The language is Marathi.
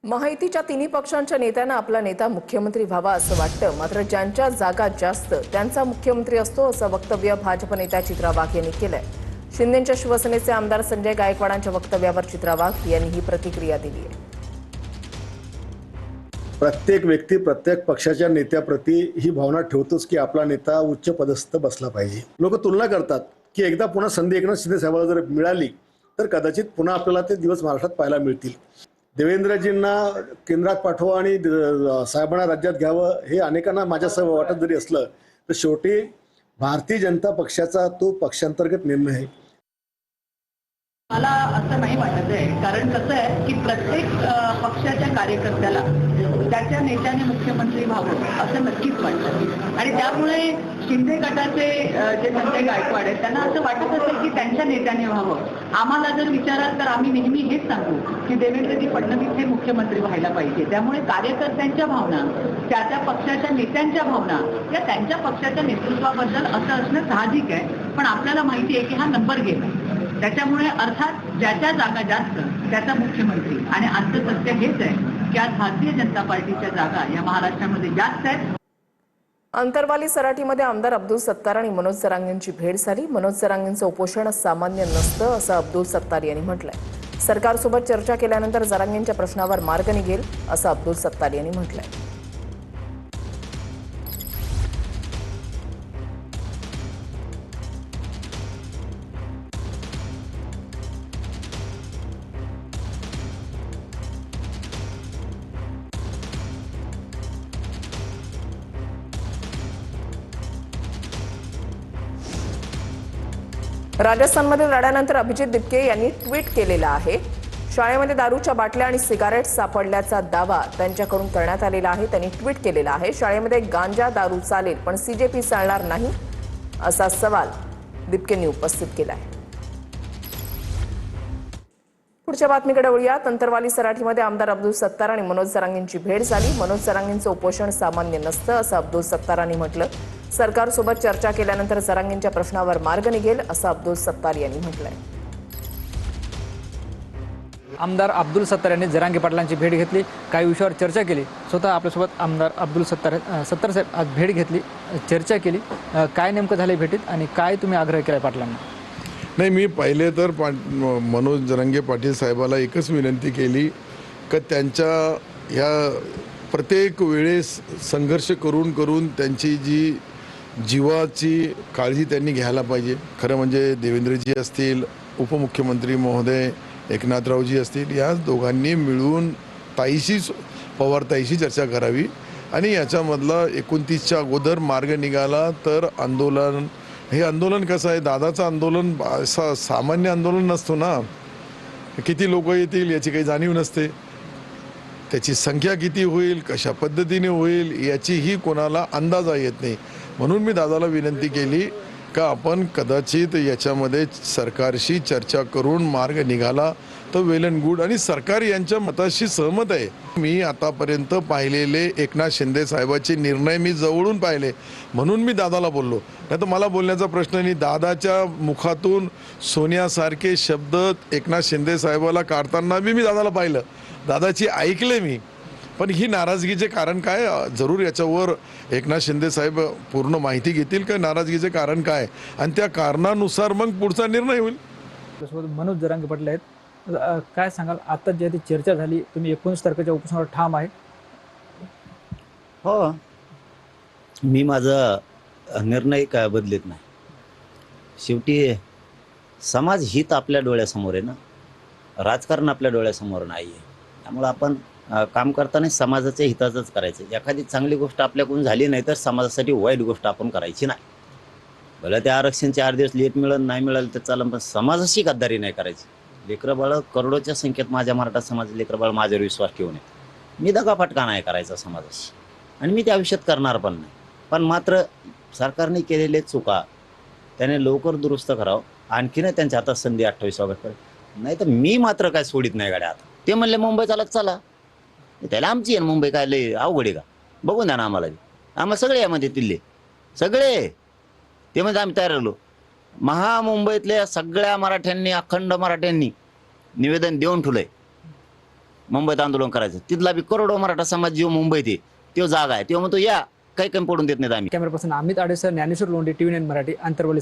महायुतीच्या तिन्ही पक्षांच्या नेत्यांना आपला नेता मुख्यमंत्री व्हावा असं वाटतं, मात्र ज्यांच्या जागा जास्त त्यांचा मुख्यमंत्री असतो असं वक्तव्य भाजप नेत्या चित्रा वाघ यांनी केलंय। शिंदेंच्या शिवसेनेचे आमदार संजय गायकवाडांच्या वक्तव्यावर चित्रा वाघ यांनी ही प्रतिक्रिया दिली आहे। प्रत्येक व्यक्ती प्रत्येक पक्षाच्या नेत्याप्रती ही भावना ठेवतोच की आपला नेता उच्च पदस्थ बसला पाहिजे। लोक तुलना करतात की एकदा पुन्हा संधी एकनाथ शिंदे साहेबांना जर मिळाली तर कदाचित पुन्हा आपल्याला ते दिवस महाराष्ट्रात पाहायला मिळतील। देवेंद्रजींना केंद्रात पाठवा आणि साहेबांना राज्यात घ्यावं हे अनेकांना माझ्यासह वाटत जरी असलं तर शेवटी भारतीय जनता पक्षाचा तो पक्षांतर्गत निर्णय आहे। मला असं नाही वाटत आहे, कारण कसं आहे की प्रत्येक पक्षाच्या कार्यकर्त्याला त्याच्या नेत्याने मुख्यमंत्री व्हावं असं नक्कीच वाटतं आणि त्यामुळे शिंदे गटाचे जे संजय गायकवाड आहेत त्यांना असं वाटत असेल की त्यांच्या नेत्याने व्हावं। आम्हाला जर विचाराल तर आम्ही नेहमी हेच सांगू की देवेंद्रजी फडणवीस हे मुख्यमंत्री व्हायला पाहिजे। त्यामुळे कार्यकर्त्यांच्या भावना, त्या पक्षाच्या नेत्यांच्या भावना या त्यांच्या पक्षाच्या नेतृत्वाबद्दल असं असणं साहजिक आहे, पण आपल्याला माहिती आहे की हा नंबर गेम आहे। त्याच्यामुळे अर्थात ज्याच्या जागा जास्त त्याचा मुख्यमंत्री आणि आजचं सत्य हेच आहे की आज भारतीय जनता पार्टीच्या जागा या महाराष्ट्रामध्ये जास्त आहेत। अंतरवाली सराटीमध्ये आमदार अब्दुल सत्तार आणि मनोज जरांगेंची भेट झाली। मनोज जरांगेंचं उपोषण सामान्य नसतं असं अब्दुल सत्तार यांनी म्हटलंय। सरकारसोबत चर्चा केल्यानंतर जरांगेंच्या प्रश्नावर मार्ग निघेल असं अब्दुल सत्तार यांनी म्हटलंय। राजस्थानमधील लढ्यानंतर अभिजित दिपके यांनी ट्विट केलेलं आहे। शाळेमध्ये दारूच्या बाटल्या आणि सिगारेट सापडल्याचा दावा त्यांच्याकडून करण्यात आलेला आहे। त्यांनी ट्विट केलेला आहे, शाळेमध्ये गांजा दारू चालेल पण सीजेपी चालणार नाही असा सवाल दिपकेंनी उपस्थित केला आहे। पुढच्या बातमीकडे वळूयात। अंतरवाली सराठीमध्ये आमदार अब्दुल सत्तार आणि मनोज जरांगेंची भेट झाली। मनोज जरांगेंचं उपोषण सामान्य नसतं असं अब्दुल सत्तारांनी म्हटलं। सरकारसोबत चर्चा केल्यानंतर जरांगेंच्या प्रश्नावर मार्ग निघेल असं अब्दुल सत्तार यांनी म्हटलंय। आमदार अब्दुल सत्तार यांनी जरांगे पाटलांची भेट घेतली, काही विषयावर चर्चा केली। स्वतः आपल्यासोबत आमदार अब्दुल सत्तार साहेब आज भेट घेतली, चर्चा केली। काय नेमकं झालं भेटीत आणि काय तुम्ही आग्रह केला पाटलांना? नाही, मी पहिले तर मनोज जरांगे पाटील साहेबाला एकच विनंती केली की त्यांच्या ह्या प्रत्येक वेळेस संघर्ष करून त्यांची जी जीवाची काळजी त्यांनी घ्यायला पाहिजे। खरं म्हणजे देवेंद्रजी असतील, उपमुख्यमंत्री महोदय एकनाथरावजी असतील, या दोघांनी मिळून पवारताईशी चर्चा करावी आणि याच्यामधला 29च्या अगोदर मार्ग निघाला तर हे आंदोलन कसं आहे, दादाचं आंदोलन असं सामान्य आंदोलन नसतो ना। किती लोक येतील याची काही जाणीव नसते, त्याची संख्या किती होईल, कशा पद्धतीने होईल याचीही कोणाला अंदाजा येत नाही। म्हणून मी दादाला विनंती केली का आपण कदाचित याच्यामध्ये सरकारशी चर्चा करून मार्ग निघाला तर वेल अँड गुड आणि सरकार यांच्या मताशी सहमत आहे। मी आतापर्यंत पाहिलेले एकनाथ शिंदे साहेबांचे निर्णय मी जवळून पाहिले, म्हणून मी दादाला बोललो, नाही तर मला बोलण्याचा प्रश्न नाही। दादाच्या मुखातून सोन्यासारखे शब्द एकनाथ शिंदे साहेबाला काढताना मी दादाला पाहिलं, दादाची ऐकले मी। पण ही नाराजगीचे कारण काय, जरूर याच्यावर एकनाथ शिंदे साहेब पूर्ण माहिती घेतील का नाराजगीचे कारण काय आणि त्या कारणानुसार मग पुढचा निर्णय होईल। मनोज जरांगे पाटील आहेत, काय सांगाल? आता जी चर्चा झाली, तुम्ही 19 तारखेच्या उपोषणावर ठाम आहे? हो, मी माझा निर्णय काय बदलत नाही। शेवटी समाज हित आपल्या डोळ्यासमोर आहे ना, राजकारण आपल्या डोळ्यासमोर नाही आहे। त्यामुळे आपण काम करताना समाजाच्या हिताचंच करायचं। एखादी चांगली गोष्ट आपल्याकडून झाली नाही तर समाजासाठी वाईट गोष्ट आपण करायची नाही। भले त्या आरक्षणचे 8 दिवस लेट मिळेल नाही मिळेल तर चालेल, पण समाजाशी गद्दारी नाही करायची। लेकरबाळ करोडोच्या संख्येत माझ्या मराठा समाज लेकरबाळ माझ्यावर विश्वास ठेवून आहे। मी दगाफटका नाही करायचा समाजाशी आणि मी त्या आयुष्यात करणार पण नाही। पण मात्र सरकारने केलेले चुका त्याने लवकर दुरुस्त करावं। आणखीन त्यांच्या हातात संधी 28 ऑगस्टपर्यंत, नाही तर मी मात्र काय सोडित नाही गाड्या। आता ते म्हणले मुंबई चालत चला, त्याला आमची आहे मुंबई काय लय अवघड आहे का, बघून द्या ना आम्हाला सगळे यामध्ये तिल्ले सगळे ते म्हणजे आम्ही तयार राहिलो। महामुंबईतल्या सगळ्या मराठ्यांनी, अखंड मराठ्यांनी निवेदन देऊन ठेवलंय मुंबईत आंदोलन करायचं. तिथला बी करोडो मराठा समाज जो मुंबईत आहे तो जागा आहे, तो म्हणतो या काही कमी पडून देत नाहीत आम्ही. Camera person Amit Adesar, Dnyaneshwar Londhe, TV9 Marathi, Antarwali.